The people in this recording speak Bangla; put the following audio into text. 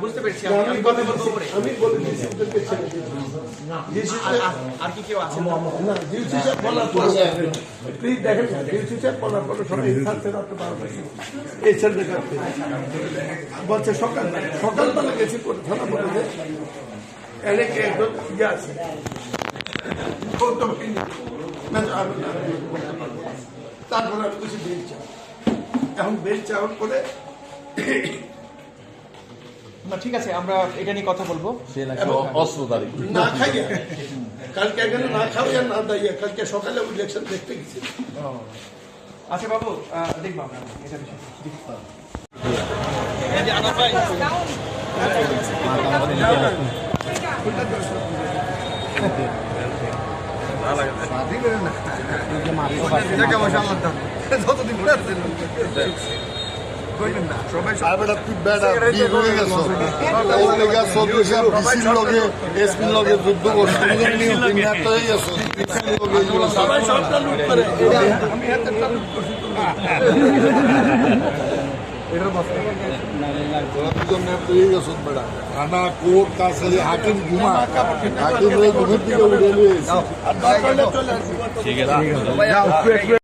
বুঝতে পেরেছি। আর কি কেউ আছে? প্লিজ দেখেন এই ছেলেটা বলছে সকালবেলা গেছি থানা বলে যে এনেকে একজন ইয়ে আছে তারপরে আমি কিছু বেল চাও, এখন বেল চাওয়ার পরে ঠিক আছে, আমরা এটা নিয়ে কথা বলবো। অস্ত্রধারী না খাইয়া কালকে এখানে না খাওয়াইয়া না দাইয়া কালকে সকালে ইলেকশন দেখতে গেছি। আচ্ছা বাবু, দেখবো আমরা এটা বিষয়। যুদ্ধ করছে থানা কোর্ট কাছারি হাকিম ঘুমা হাকিম ঘুমের দিকে উঠে নিয়ে ঠিক আছে।